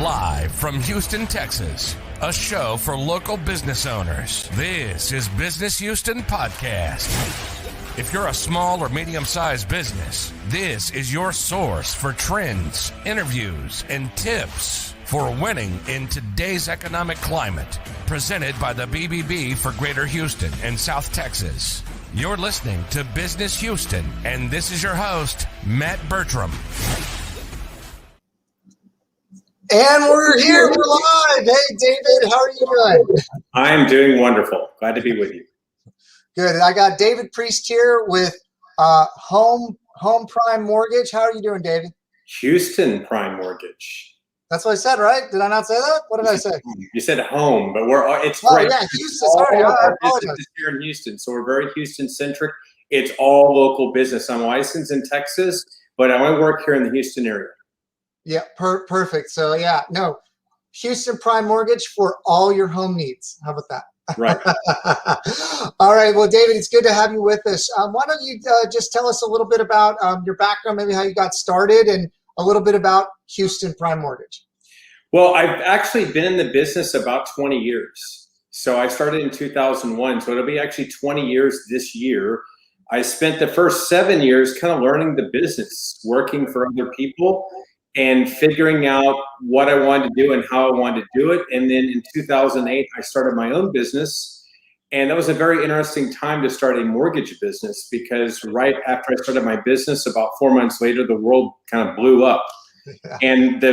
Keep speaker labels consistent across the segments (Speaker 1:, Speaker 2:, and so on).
Speaker 1: Live from Houston, Texas, a show for local business owners. This is Business Houston Podcast. If you're a small or medium-sized business, this is your source for trends, interviews, and tips for winning in today's economic climate. Presented by the BBB for Greater Houston and South Texas. You're listening to Business Houston, and this is your host, Matt Bertram.
Speaker 2: And we're here, we're live. Hey, David, how are you doing?
Speaker 3: I'm doing wonderful. Glad to be with you.
Speaker 2: Good. I got David Priest here with Home Prime Mortgage. How are you doing, David?
Speaker 3: Houston Prime Mortgage.
Speaker 2: That's what I said, right? Did I not say that? What did I say?
Speaker 3: You said home, but it's
Speaker 2: great. Oh, yeah, Houston. Sorry, I apologize.
Speaker 3: Here in Houston, so we're very Houston-centric. It's all local business. I'm licensed in Texas, but I only work here in the Houston area.
Speaker 2: Yeah, perfect. So, Houston Prime Mortgage for all your home needs. How about that?
Speaker 3: Right.
Speaker 2: All right. Well, David, it's good to have you with us. Why don't you just tell us a little bit about your background, maybe how you got started, and a little bit about Houston Prime Mortgage.
Speaker 3: Well, I've actually been in the business about 20 years. So I started in 2001. So it'll be actually 20 years this year. I spent the first 7 years kind of learning the business, working for other people, and figuring out what I wanted to do and how I wanted to do it. And then in 2008, I started my own business. And that was a very interesting time to start a mortgage business, because right after I started my business, about 4 months later, the world kind of blew up. Yeah. And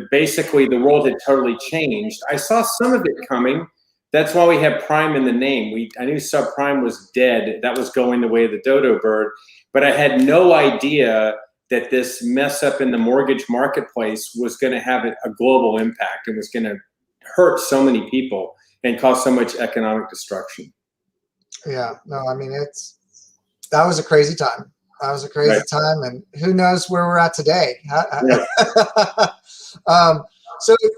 Speaker 3: basically the world had totally changed. I saw some of it coming. That's why we have Prime in the name. I knew subprime was dead. That was going the way of the dodo bird. But I had no idea that this mess up in the mortgage marketplace was going to have a global impact and was going to hurt so many people and cause so much economic destruction.
Speaker 2: Yeah, no, I mean, that was a crazy time. That was a crazy time, and who knows where we're at today. Yeah.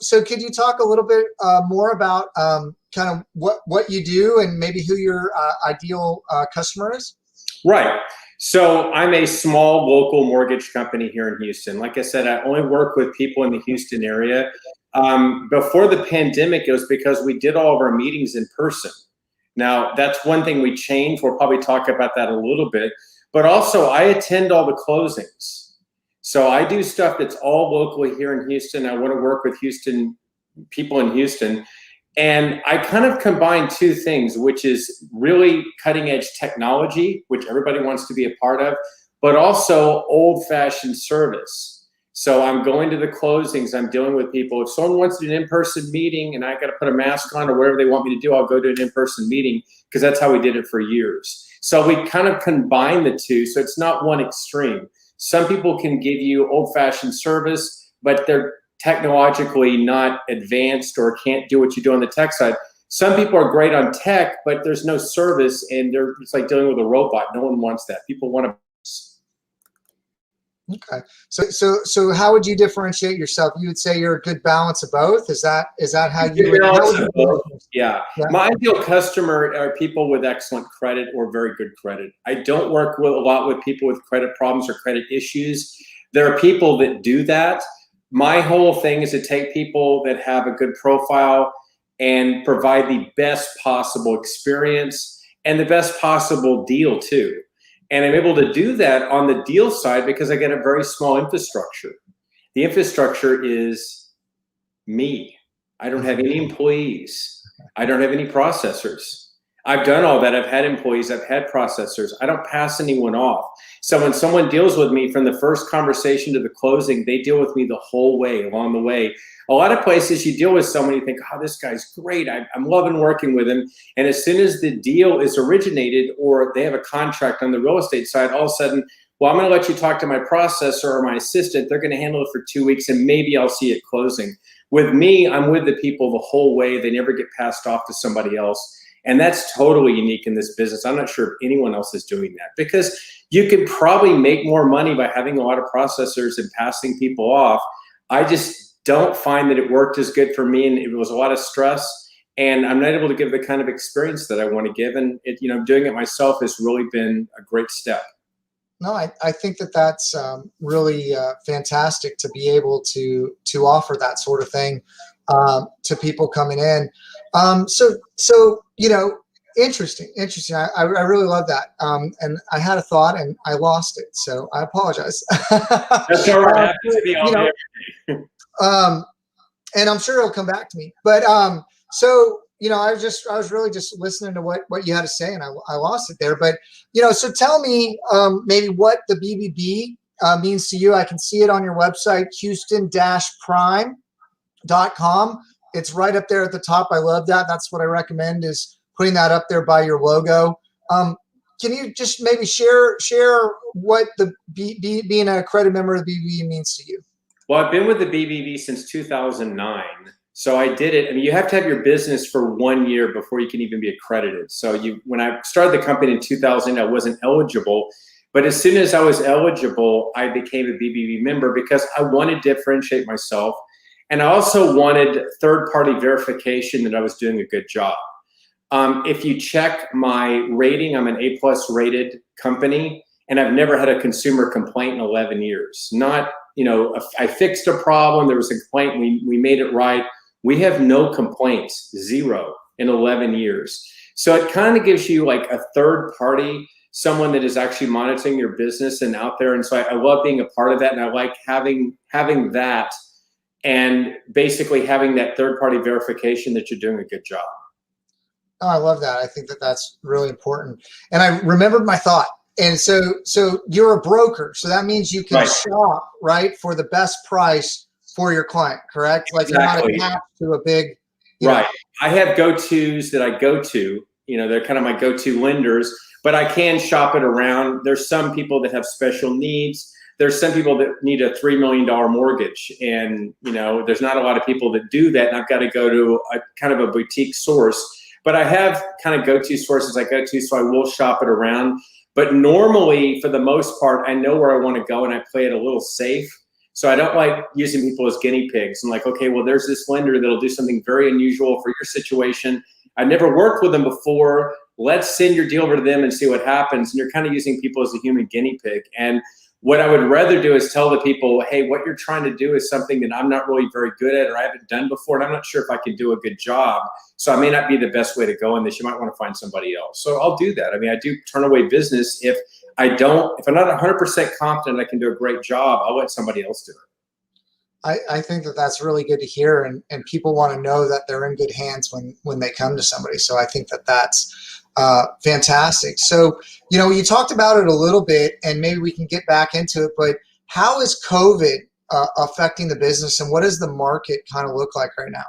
Speaker 2: So could you talk a little bit more about kind of what you do and maybe who your ideal customer is? Right.
Speaker 3: So I'm a small local mortgage company here in Houston. Like I said, I only work with people in the Houston area. Before the pandemic, it was because we did all of our meetings in person. Now, that's one thing we changed. We'll probably talk about that a little bit. But also, I attend all the closings. So I do stuff that's all locally here in Houston. I want to work with people in Houston. And I kind of combine two things, which is really cutting edge technology, which everybody wants to be a part of, but also old fashioned service. So I'm going to the closings, I'm dealing with people. If someone wants to do an in-person meeting and I got to put a mask on or whatever they want me to do, I'll go to an in-person meeting, because that's how we did it for years. So we kind of combine the two. So it's not one extreme. Some people can give you old fashioned service, but they're technologically not advanced or can't do what you do on the tech side. Some people are great on tech, but there's no service, and it's like dealing with a robot. No one wants that. People want to.
Speaker 2: Okay. So how would you differentiate yourself? You would say you're a good balance of both. Is that how you would?
Speaker 3: Yeah. My ideal customer are people with excellent credit or very good credit. I don't work a lot with people with credit problems or credit issues. There are people that do that. My whole thing is to take people that have a good profile and provide the best possible experience and the best possible deal too. And I'm able to do that on the deal side because I get a very small infrastructure. The infrastructure is me. I don't have any employees. I don't have any processors. I've done all that. I've had employees. I've had processors. I don't pass anyone off. So when someone deals with me from the first conversation to the closing, they deal with me the whole way, along the way. A lot of places you deal with someone, you think, oh, this guy's great. I'm loving working with him. And as soon as the deal is originated or they have a contract on the real estate side, all of a sudden, well, I'm going to let you talk to my processor or my assistant. They're going to handle it for 2 weeks, and maybe I'll see it closing. With me, I'm with the people the whole way. They never get passed off to somebody else. And that's totally unique in this business. I'm not sure if anyone else is doing that, because you could probably make more money by having a lot of processors and passing people off. I just don't find that it worked as good for me, and it was a lot of stress, and I'm not able to give the kind of experience that I want to give. And doing it myself has really been a great step.
Speaker 2: No, I think that that's really fantastic to be able to offer that sort of thing to people coming in. So interesting. I really love that. And I had a thought and I lost it, so I apologize.
Speaker 3: That's all right. Happy to be on there.
Speaker 2: And I'm sure it'll come back to me. But so I was really just listening to what you had to say, and I lost it there. But so tell me maybe what the BBB means to you. I can see it on your website, Houston-Prime.com. It's right up there at the top. I love that. That's what I recommend, is putting that up there by your logo. Can you just maybe share what the being a credit member of the BBB means to you?
Speaker 3: Well, I've been with the BBB since 2009. So I did it. I mean, you have to have your business for 1 year before you can even be accredited. So when I started the company in 2000, I wasn't eligible. But as soon as I was eligible, I became a BBB member because I wanted to differentiate myself. And I also wanted third-party verification that I was doing a good job. If you check my rating, I'm an A+ rated company, and I've never had a consumer complaint in 11 years. Not, I fixed a problem, there was a complaint, we made it right. We have no complaints, 0 in 11 years. So it kind of gives you like a third party, someone that is actually monitoring your business and out there. And so I love being a part of that. And I like having that and basically having that third party verification that you're doing a good job.
Speaker 2: Oh, I love that. I think that that's really important. And I remembered my thought. And so you're a broker. So that means you can shop, right, for the best price for your client, correct? Like
Speaker 3: Exactly.
Speaker 2: You're not attached to a big,
Speaker 3: right. I have go-tos that I go to, they're kind of my go-to lenders, but I can shop it around. There's some people that have special needs. There's some people that need a $3 million mortgage. And, there's not a lot of people that do that. And I've got to go to a kind of a boutique source, but I have kind of go-to sources I go to, so I will shop it around. But normally, for the most part, I know where I want to go and I play it a little safe. So I don't like using people as guinea pigs and like, okay, well, there's this lender that'll do something very unusual for your situation. I've never worked with them before. Let's send your deal over to them and see what happens. And you're kind of using people as a human guinea pig. And what I would rather do is tell the people, hey, what you're trying to do is something that I'm not really very good at or I haven't done before, and I'm not sure if I can do a good job. So I may not be the best way to go in this. You might want to find somebody else. So I'll do that. I mean, I do turn away business if I'm not 100% confident I can do a great job. I'll let somebody else do it.
Speaker 2: I think that that's really good to hear, and people want to know that they're in good hands when they come to somebody. So I think that that's fantastic. So, you talked about it a little bit, and maybe we can get back into it, but how is COVID affecting the business, and what does the market kind of look like right now?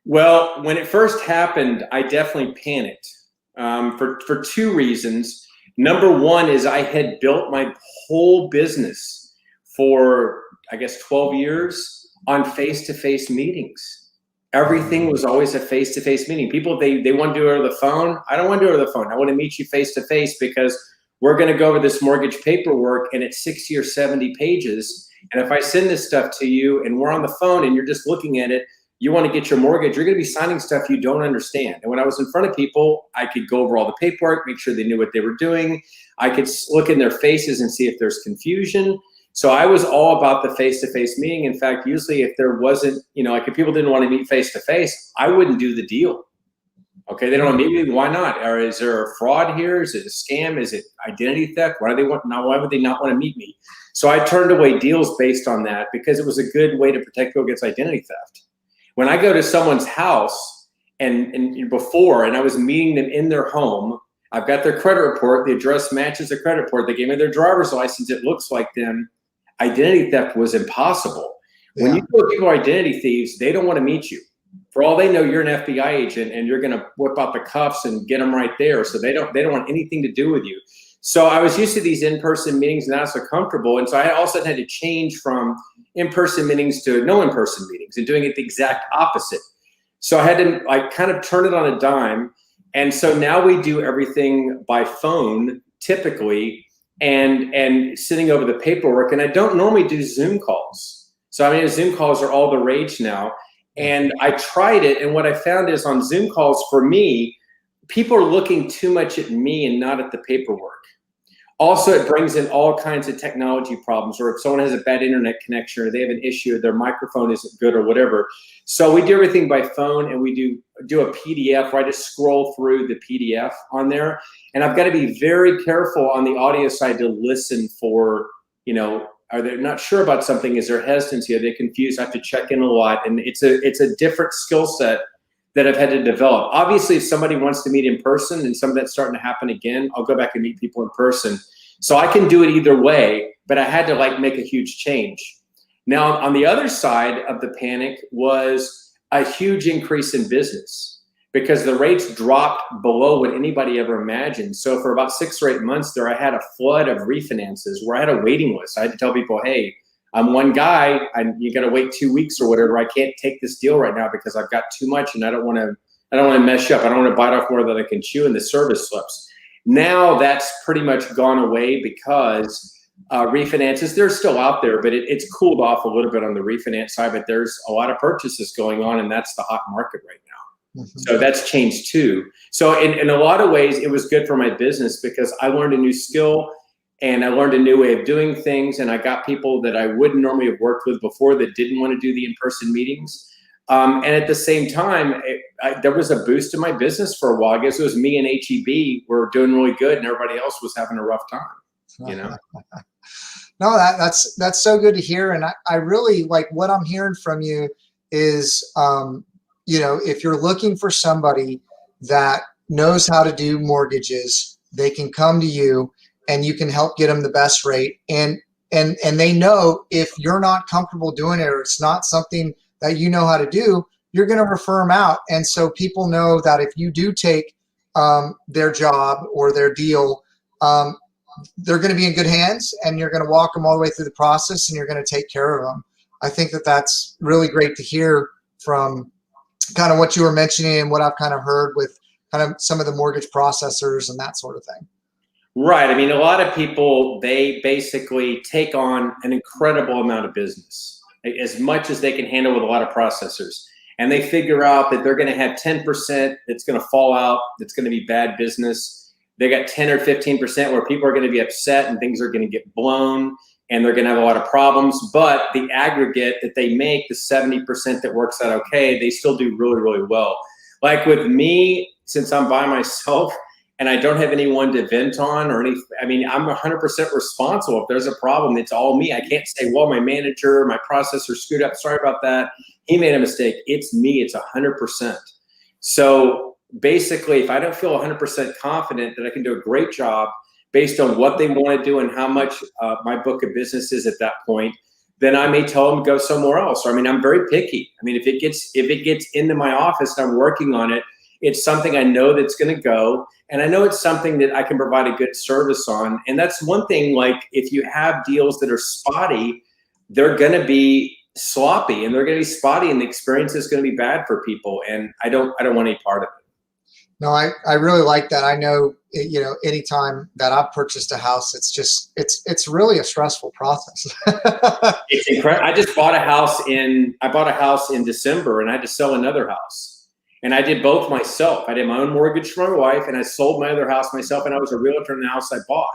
Speaker 3: Well, when it first happened, I definitely panicked for 2 reasons. Number one is I had built my whole business for, I guess, 12 years on face-to-face meetings. Everything was always a face-to-face meeting. People, they want to do it over the phone. I don't want to do it over the phone. I want to meet you face-to-face because we're going to go over this mortgage paperwork and it's 60 or 70 pages. And if I send this stuff to you and we're on the phone and you're just looking at it, you want to get your mortgage, you're going to be signing stuff you don't understand. And when I was in front of people, I could go over all the paperwork, make sure they knew what they were doing. I could look in their faces and see if there's confusion. So I was all about the face-to-face meeting. In fact, usually if there wasn't, like if people didn't want to meet face-to-face, I wouldn't do the deal. Okay, they don't want to meet me. Why not? Or is there a fraud here? Is it a scam? Is it identity theft? Why would they not want to meet me? So I turned away deals based on that because it was a good way to protect people against identity theft. When I go to someone's house and I was meeting them in their home, I've got their credit report, the address matches the credit report, they gave me their driver's license, it looks like them. Identity theft was impossible. Yeah. When you tell people identity thieves, they don't want to meet you. For all they know, you're an FBI agent and you're going to whip out the cuffs and get them right there. So they don't want anything to do with you. So I was used to these in-person meetings, not so comfortable. And so I also had to change from in-person meetings to no in-person meetings and doing it the exact opposite. So I had to kind of turn it on a dime. And so now we do everything by phone typically and sitting over the paperwork. And I don't normally do Zoom calls. So I mean, Zoom calls are all the rage now. And I tried it. And what I found is on Zoom calls for me, people are looking too much at me and not at the paperwork. Also, it brings in all kinds of technology problems, or if someone has a bad internet connection or they have an issue, their microphone isn't good or whatever. So we do everything by phone, and we do a PDF where I just scroll through the PDF on there. And I've got to be very careful on the audio side to listen for, are they not sure about something? Is there hesitancy? Are they confused? I have to check in a lot. And it's a different skill set that I've had to develop. Obviously, if somebody wants to meet in person, and some of that's starting to happen again, I'll go back and meet people in person. So I can do it either way, but I had to make a huge change. Now, on the other side of the panic was a huge increase in business because the rates dropped below what anybody ever imagined. So for about 6 or 8 months there, I had a flood of refinances where I had a waiting list. I had to tell people, hey, I'm one guy, and you got to wait 2 weeks or whatever. I can't take this deal right now because I've got too much, and I don't want to mess you up. I don't want to bite off more than I can chew in the service slips. Now that's pretty much gone away because refinances, they're still out there, but it's cooled off a little bit on the refinance side, but there's a lot of purchases going on, and that's the hot market right now. Mm-hmm. So that's changed too. So in a lot of ways, it was good for my business because I learned a new skill. And I learned a new way of doing things, and I got people that I wouldn't normally have worked with before that didn't want to do the in-person meetings. And at the same time, there was a boost in my business for a while. I guess it was me and HEB were doing really good, and everybody else was having a rough time.
Speaker 2: No, that's so good to hear. And I really like what I'm hearing from you is, if you're looking for somebody that knows how to do mortgages, they can come to you. And you can help get them the best rate. And they know if you're not comfortable doing it, or it's not something that you know how to do, you're going to refer them out. And so people know that if you do take their job or their deal, they're going to be in good hands, and you're going to walk them all the way through the process, and you're going to take care of them. I think that that's really great to hear from kind of what you were mentioning and what I've kind of heard with kind of some of the mortgage processors and that sort of thing.
Speaker 3: Right. I mean, a lot of people, they basically take on an incredible amount of business, as much as they can handle with a lot of processors. And they figure out that they're going to have 10% that's going to fall out, that's going to be bad business. They got 10 or 15% where people are going to be upset and things are going to get blown and they're going to have a lot of problems. But the aggregate that they make, the 70% that works out okay, they still do really, really well. Like with me, since I'm by myself, and I don't have anyone to vent on or anything. I mean, I'm 100% responsible. If there's a problem, it's all me. I can't say, well, my manager, my processor screwed up. Sorry about that. He made a mistake. It's me. It's 100%. So basically, if I don't feel 100% confident that I can do a great job based on what they want to do and how much my book of business is at that point, then I may tell them to go somewhere else. Or, I mean, I'm very picky. I mean, if it gets into my office and I'm working on it, it's something I know that's going to go. And I know it's something that I can provide a good service on. And that's one thing, like if you have deals that are spotty, they're going to be sloppy and they're going to be spotty and the experience is going to be bad for people. And I don't want any part of it.
Speaker 2: No, I really like that. I know, anytime that I've purchased a house, it's really a stressful process.
Speaker 3: It's incredible. I just bought a house in December and I had to sell another house. And I did both myself. I did my own mortgage for my wife and I sold my other house myself, and I was a realtor in the house I bought.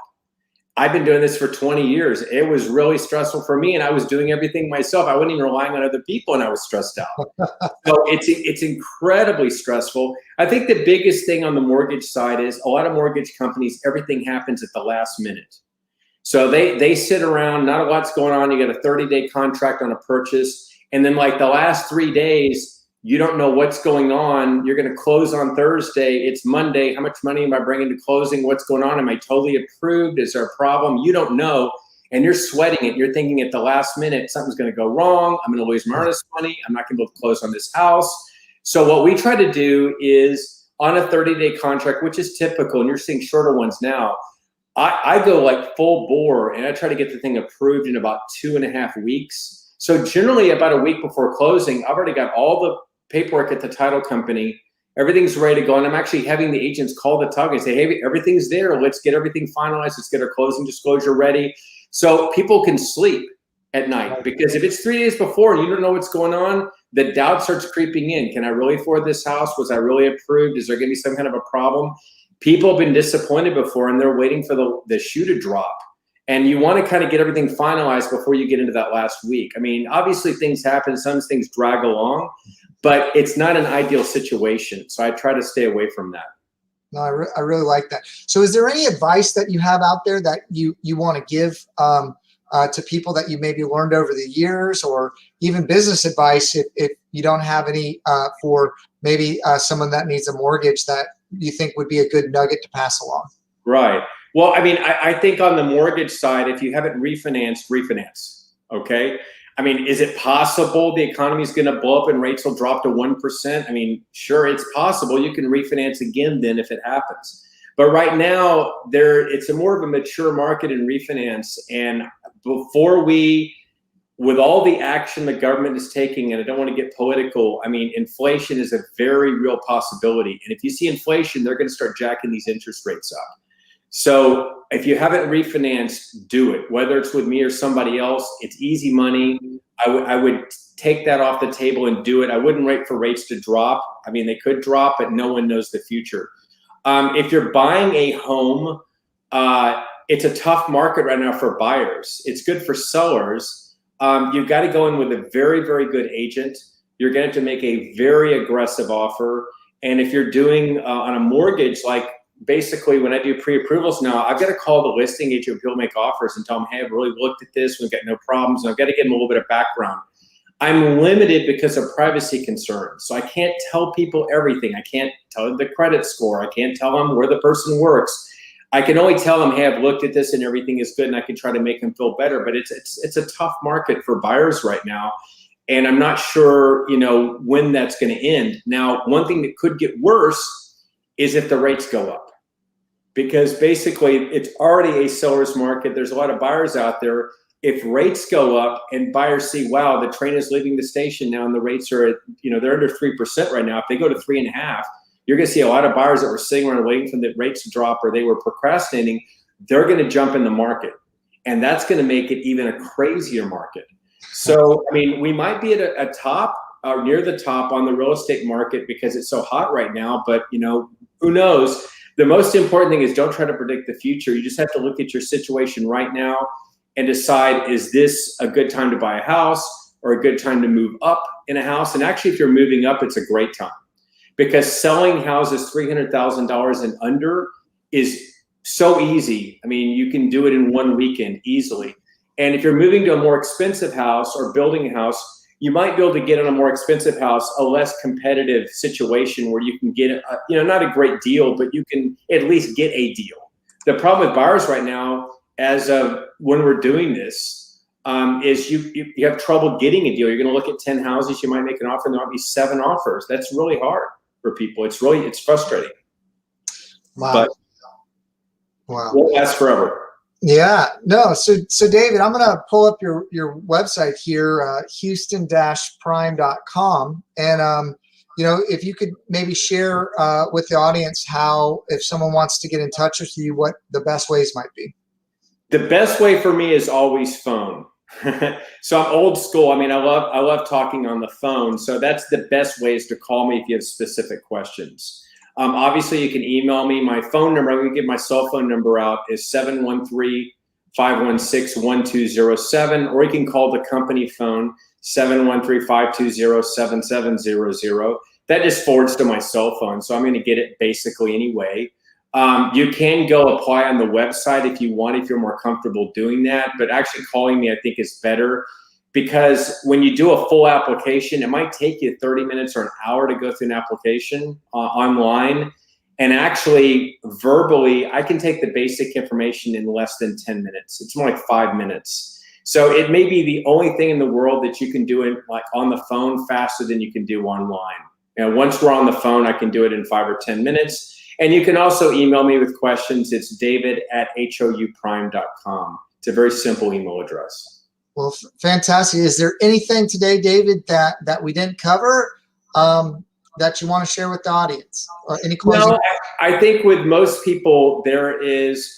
Speaker 3: I've been doing this for 20 years. It was really stressful for me and I was doing everything myself. I wasn't even relying on other people and I was stressed out. So it's incredibly stressful. I think the biggest thing on the mortgage side is a lot of mortgage companies, everything happens at the last minute. So they sit around, not a lot's going on. You got a 30-day contract on a purchase. And then like the last 3 days, you don't know what's going on. You're going to close on Thursday. It's Monday. How much money am I bringing to closing? What's going on? Am I totally approved? Is there a problem? You don't know. And you're sweating it. You're thinking at the last minute, something's going to go wrong. I'm going to lose my earnest money. I'm not going to be able to close on this house. So what we try to do is on a 30-day contract, which is typical, and you're seeing shorter ones now, I go like full bore and I try to get the thing approved in about 2.5 weeks. So generally about a week before closing, I've already got all the paperwork at the title company. Everything's ready to go. And I'm actually having the agents call the title and say, hey, everything's there. Let's get everything finalized. Let's get our closing disclosure ready. So people can sleep at night, because if it's 3 days before and you don't know what's going on, the doubt starts creeping in. Can I really afford this house? Was I really approved? Is there going to be some kind of a problem? People have been disappointed before, and they're waiting for the shoe to drop. And you want to kind of get everything finalized before you get into that last week. I mean, obviously things happen, some things drag along, but it's not an ideal situation. So I try to stay away from that.
Speaker 2: No, I really like that. So is there any advice that you have out there that you want to give to people that you maybe learned over the years, or even business advice if you don't have any for maybe someone that needs a mortgage that you think would be a good nugget to pass along?
Speaker 3: Right. Well, I mean, I think on the mortgage side, if you haven't refinanced, refinance. Okay. I mean, is it possible the economy is going to blow up and rates will drop to 1%? I mean, sure, it's possible. You can refinance again then if it happens. But right now, it's a more of a mature market in refinance. And before with all the action the government is taking, and I don't want to get political, I mean, inflation is a very real possibility. And if you see inflation, they're going to start jacking these interest rates up. So if you haven't refinanced, do it. Whether it's with me or somebody else, it's easy money. I would take that off the table and do it. I wouldn't wait for rates to drop. I mean, they could drop, but no one knows the future. If you're buying a home, it's a tough market right now for buyers. It's good for sellers. You've got to go in with a very, very good agent. You're going to have to make a very aggressive offer. And if you're doing on a mortgage, like basically when I do pre-approvals now, I've got to call the listing agent who'll make offers and tell them, hey, I've really looked at this. We've got no problems. And I've got to give them a little bit of background. I'm limited because of privacy concerns. So I can't tell people everything. I can't tell them the credit score. I can't tell them where the person works. I can only tell them, hey, I've looked at this and everything is good, and I can try to make them feel better. But it's a tough market for buyers right now. And I'm not sure, when that's going to end. Now, one thing that could get worse is if the rates go up, because basically it's already a seller's market. There's a lot of buyers out there. If rates go up and buyers see, wow, the train is leaving the station now and the rates are at, they're under 3% right now. If they go to 3.5%, you're going to see a lot of buyers that were sitting around waiting for the rates to drop, or they were procrastinating. They're going to jump in the market, and that's going to make it even a crazier market. So, I mean, we might be at a top or near the top on the real estate market because it's so hot right now, but who knows? The most important thing is don't try to predict the future. You just have to look at your situation right now and decide, is this a good time to buy a house or a good time to move up in a house? And actually, if you're moving up, it's a great time, because selling houses $300,000 and under is so easy. I mean, you can do it in one weekend easily. And if you're moving to a more expensive house or building a house, you might be able to get in a more expensive house, a less competitive situation where you can get, not a great deal, but you can at least get a deal. The problem with buyers right now, as of when we're doing this, is you have trouble getting a deal. You're going to look at 10 houses, you might make an offer, and there might be 7 offers. That's really hard for people. It's frustrating.
Speaker 2: Wow.
Speaker 3: But
Speaker 2: wow.
Speaker 3: Won't last forever.
Speaker 2: Yeah, no. So David, I'm going to pull up your website here, houston-prime.com. And, if you could maybe share with the audience how, if someone wants to get in touch with you, what the best ways might be.
Speaker 3: The best way for me is always phone. So I'm old school. I mean, I love talking on the phone. So that's the best ways to call me if you have specific questions. Obviously, you can email me. My phone number, I'm going to give my cell phone number out, is 713-516-1207, or you can call the company phone, 713-520-7700. That just forwards to my cell phone, so I'm going to get it basically anyway. You can go apply on the website if you want, if you're more comfortable doing that, but actually calling me I think is better, because when you do a full application, it might take you 30 minutes or an hour to go through an application online. And actually, verbally, I can take the basic information in less than 10 minutes. It's more like 5 minutes. So it may be the only thing in the world that you can do it like on the phone faster than you can do online. Once we're on the phone, I can do it in 5 or 10 minutes. And you can also email me with questions. It's david@houprime.com. It's a very simple email address.
Speaker 2: Well, fantastic. Is there anything today, David, that we didn't cover that you want to share with the audience, or any closing?
Speaker 3: No, I think with most people, there is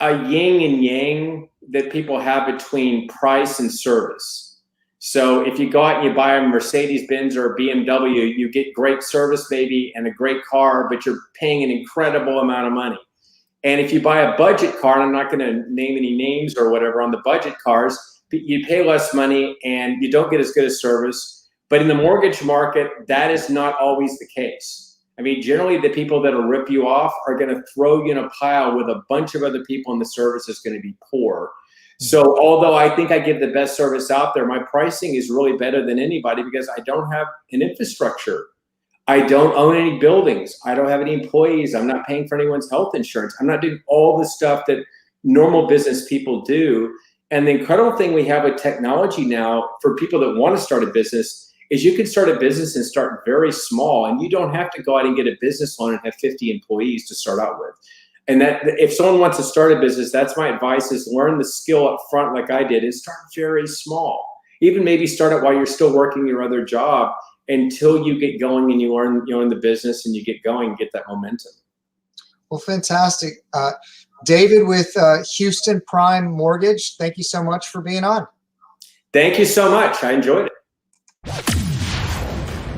Speaker 3: a yin and yang that people have between price and service. So if you go out and you buy a Mercedes-Benz or a BMW, you get great service maybe and a great car, but you're paying an incredible amount of money. And if you buy a budget car, and I'm not going to name any names or whatever on the budget cars, but you pay less money and you don't get as good a service. But in the mortgage market, that is not always the case. I mean, generally the people that'll rip you off are going to throw you in a pile with a bunch of other people, and the service is going to be poor. So although I think I give the best service out there, my pricing is really better than anybody because I don't have an infrastructure. I don't own any buildings. I don't have any employees. I'm not paying for anyone's health insurance. I'm not doing all the stuff that normal business people do. And the incredible thing we have with technology now for people that want to start a business is you can start a business and start very small, and you don't have to go out and get a business loan and have 50 employees to start out with. And that if someone wants to start a business, that's my advice, is learn the skill up front like I did and start very small. Even maybe start it while you're still working your other job until you get going and you learn the business and you get going and get that momentum.
Speaker 2: Well, fantastic. David with Houston Prime Mortgage, thank you so much for being on.
Speaker 3: Thank you so much. I enjoyed it.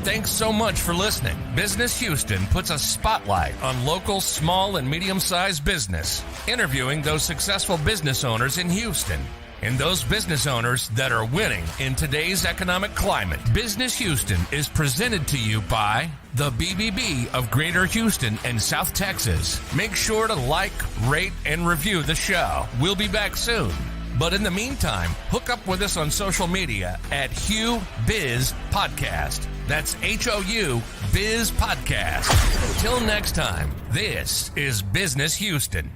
Speaker 1: Thanks so much for listening. Business Houston puts a spotlight on local small and medium-sized business, interviewing those successful business owners in Houston and those business owners that are winning in today's economic climate. Business Houston is presented to you by the BBB of Greater Houston and South Texas. Make sure to like, rate, and review the show. We'll be back soon. But in the meantime, hook up with us on social media at Hugh Biz Podcast. That's HOU Biz Podcast. Till next time, this is Business Houston.